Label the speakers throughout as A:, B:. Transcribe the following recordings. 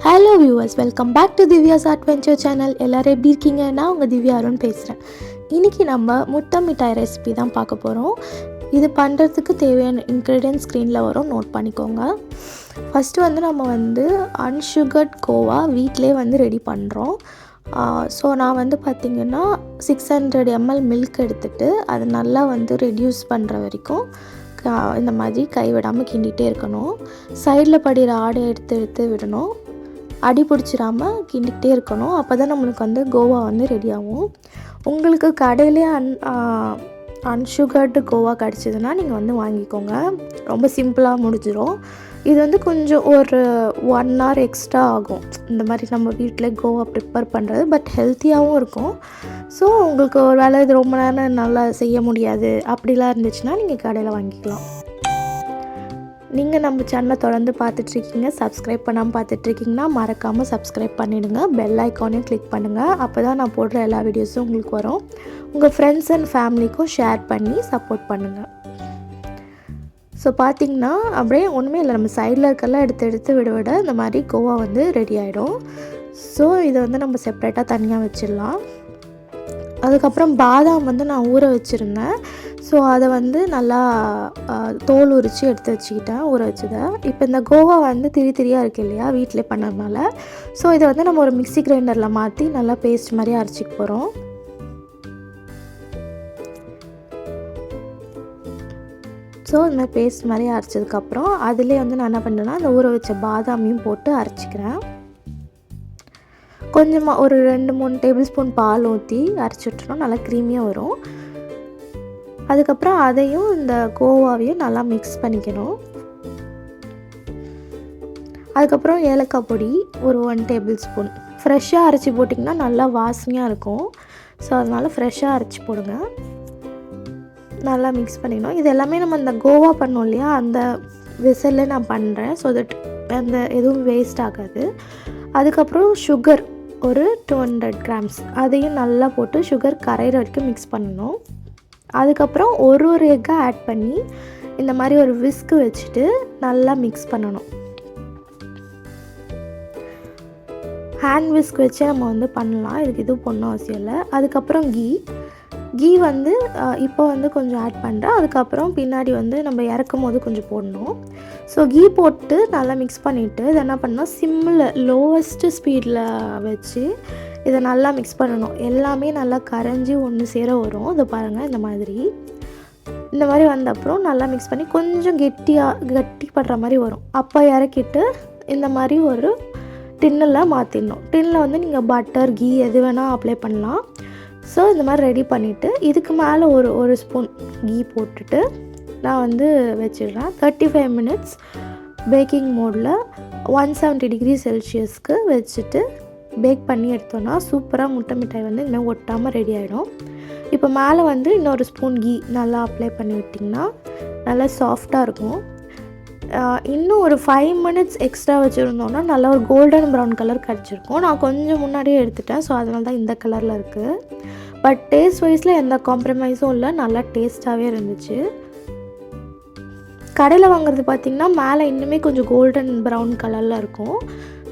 A: Hello viewers, welcome back to Divya's adventure channel. எல்லோரும் எப்படி இருக்கீங்க? நான் உங்கள் திவ்யா அருண் பேசுகிறேன். இன்றைக்கி நம்ம முட்டை மிட்டாய் ரெசிபி தான் பார்க்க போகிறோம். இது பண்ணுறதுக்கு தேவையான இன்க்ரீடியன்ட் ஸ்க்ரீனில் வரும், நோட் பண்ணிக்கோங்க. ஃபஸ்ட்டு நம்ம அன்சுகர்ட் கோவா வீட்டிலே ரெடி பண்ணுறோம். ஸோ நான் பார்த்திங்கன்னா 600 ml மில்க் எடுத்துகிட்டு அது நல்லா ரெடியூஸ் பண்ணுற வரைக்கும் இந்த மாதிரி கைவிடாமல் கிண்டிகிட்டே இருக்கணும். சைடில் படிகிற ஆடை எடுத்து விடணும். அடி பிடிச்சிடாமல் கிண்டிகிட்டே இருக்கணும். அப்போ தான் நம்மளுக்கு கோவா ரெடி ஆகும். உங்களுக்கு கடையிலே அன்சுகர்டு கோவா கிடச்சிதுன்னா நீங்கள் வாங்கிக்கோங்க. ரொம்ப சிம்பிளாக முடிஞ்சிடும். இது கொஞ்சம் ஒரு 1 hour எக்ஸ்ட்ரா ஆகும். இந்த மாதிரி நம்ம வீட்டில் கோவா ப்ரிப்பேர் பண்ணுறது, பட் ஹெல்த்தியாகவும் இருக்கும். ஸோ உங்களுக்கு ஒரு வேளை இது ரொம்ப நேரம் நல்லா செய்ய முடியாது அப்படிலாம் இருந்துச்சுன்னா நீங்கள் கடையில் வாங்கிக்கலாம். நீங்கள் நம்ம சேனலை தொடர்ந்து பார்த்துட்ருக்கீங்க, சப்ஸ்கிரைப் பண்ணாமல் பார்த்துட்ருக்கீங்கன்னா மறக்காமல் சப்ஸ்கிரைப் பண்ணிவிடுங்க. பெல் ஐக்கானையும் கிளிக் பண்ணுங்கள். அப்போ தான் நான் போடுற எல்லா வீடியோஸும் உங்களுக்கு வரும். உங்கள் ஃப்ரெண்ட்ஸ் அண்ட் ஃபேமிலிக்கும் ஷேர் பண்ணி சப்போர்ட் பண்ணுங்கள். ஸோ பார்த்திங்கன்னா அப்படியே ஒன்றுமே இல்லை, நம்ம சைடில் இருக்கலாம் எடுத்து விட இந்த மாதிரி கோவா ரெடி ஆகிடும். ஸோ இதை நம்ம செப்ரேட்டாக தனியாக வச்சிடலாம். அதுக்கப்புறம் பாதாம் நான் ஊற வச்சுருந்தேன். ஸோ அதை நல்லா தோல் உரித்து எடுத்து வச்சுக்கிட்டேன், ஊற வச்சதை. இப்போ இந்த கோவா திரியாக இருக்குது இல்லையா, வீட்டிலே பண்ணதுனால. ஸோ இதை நம்ம ஒரு மிக்ஸி கிரைண்டரில் மாற்றி நல்லா பேஸ்ட் மாதிரி அரைச்சிக்க போகிறோம். ஸோ இந்த மாதிரி பேஸ்ட் மாதிரி அரைச்சதுக்கப்புறம் அதிலே நான் என்ன பண்ணுறேன்னா அந்த ஊற வச்ச பாதாமையும் போட்டு அரைச்சிக்கிறேன். கொஞ்சமாக ஒரு 2-3 டேபிள் ஸ்பூன் பால் ஊற்றி அரைச்சி விட்டுறோம், நல்லா க்ரீமியாக வரும். அதுக்கப்புறம் அதையும் இந்த கோவாவையும் நல்லா மிக்ஸ் பண்ணிக்கணும். அதுக்கப்புறம் ஏலக்காய் பொடி ஒரு 1 டேபிள் ஸ்பூன். ஃப்ரெஷ்ஷாக அரைச்சி போட்டிங்கன்னா நல்லா வாசனையாக இருக்கும். ஸோ அதனால் ஃப்ரெஷ்ஷாக அரைச்சி போடுங்க. நல்லா மிக்ஸ் பண்ணிக்கணும். இது எல்லாமே நம்ம இந்த கோவா பண்ணோம் இல்லையா, அந்த விசிலில் நான் பண்ணுறேன். ஸோ தட் அந்த எதுவும் வேஸ்ட் ஆகாது. அதுக்கப்புறம் சுகர் ஒரு 200 grams அதையும் நல்லா போட்டு சுகர் கரையிற வரைக்கும் மிக்ஸ் பண்ணணும். அதுக்கப்புறம் ஒரு எக்கை ஆட் பண்ணி இந்த மாதிரி ஒரு விஸ்க்கு வச்சுட்டு நல்லா மிக்ஸ் பண்ணணும். ஹேண்ட் விஸ்க் வச்சு நம்ம பண்ணலாம், இதுக்கு எதுவும் பண்ணணும் அவசியம் இல்லை. அதுக்கப்புறம் கீ இப்போ கொஞ்சம் ஆட் பண்ணுறேன். அதுக்கப்புறம் பின்னாடி நம்ம இறக்கும் போது கொஞ்சம் போடணும். ஸோ கீ போட்டு நல்லா மிக்ஸ் பண்ணிவிட்டு இதை என்ன பண்ணால் சிம்மில் லோவஸ்ட்டு ஸ்பீடில் வச்சு இதை நல்லா மிக்ஸ் பண்ணணும். எல்லாமே நல்லா கரைஞ்சி ஒன்று சேர வரும். இதை பாருங்கள், இந்த மாதிரி வந்த அப்புறம் நல்லா மிக்ஸ் பண்ணி கொஞ்சம் கட்டி படுற மாதிரி வரும். அப்போ இறக்கிட்டு இந்த மாதிரி ஒரு டின்னில் மாற்றிடணும். டின்னில் நீங்கள் பட்டர் கீ எது வேணால் அப்ளை பண்ணலாம். ஸோ இந்த மாதிரி ரெடி பண்ணிவிட்டு இதுக்கு மேலே ஒரு ஸ்பூன் கீ போட்டுட்டு நான் வச்சிடுறேன். 35 minutes பேக்கிங் மோடில் 170 degree செல்சியஸ்க்கு வச்சுட்டு பேக் பண்ணி எடுத்தோன்னா சூப்பராக முட்டை மிட்டாய் இனிமேல் ஒட்டாமல் ரெடி ஆகிடும். இப்போ மேலே இன்னொரு ஸ்பூன் கீ நல்லா அப்ளை பண்ணி விட்டிங்கன்னா நல்லா சாஃப்டாக இருக்கும். இன்னும் ஒரு 5 minutes எக்ஸ்ட்ரா வச்சுருந்தோன்னா நல்லா ஒரு கோல்டன் ப்ரௌன் கலர் கிடச்சிருக்கும். நான் கொஞ்சம் முன்னாடியே எடுத்துட்டேன், ஸோ அதனால தான் இந்த கலரில் இருக்குது. பட் டேஸ்ட் வைஸில் எந்த காம்ப்ரமைஸும் இல்லை, நல்லா டேஸ்ட்டாகவே இருந்துச்சு. கடையில் வாங்குறது பார்த்திங்கன்னா மேலே இன்னுமே கொஞ்சம் கோல்டன் ப்ரௌன் கலரில் இருக்கும்.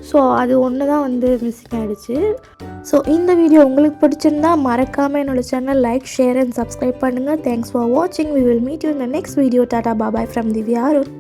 A: ஸோ அது ஒன்று தான் மிஸ்ஸிங் ஆகிடுச்சு. ஸோ இந்த வீடியோ உங்களுக்கு பிடிச்சிருந்தா மறக்காமல் என்னோடய channel like, share and subscribe பண்ணுங்கள். தேங்க்ஸ் ஃபார் வாட்சிங். We will meet you in the next video. Tata bye bye from Divya Arun.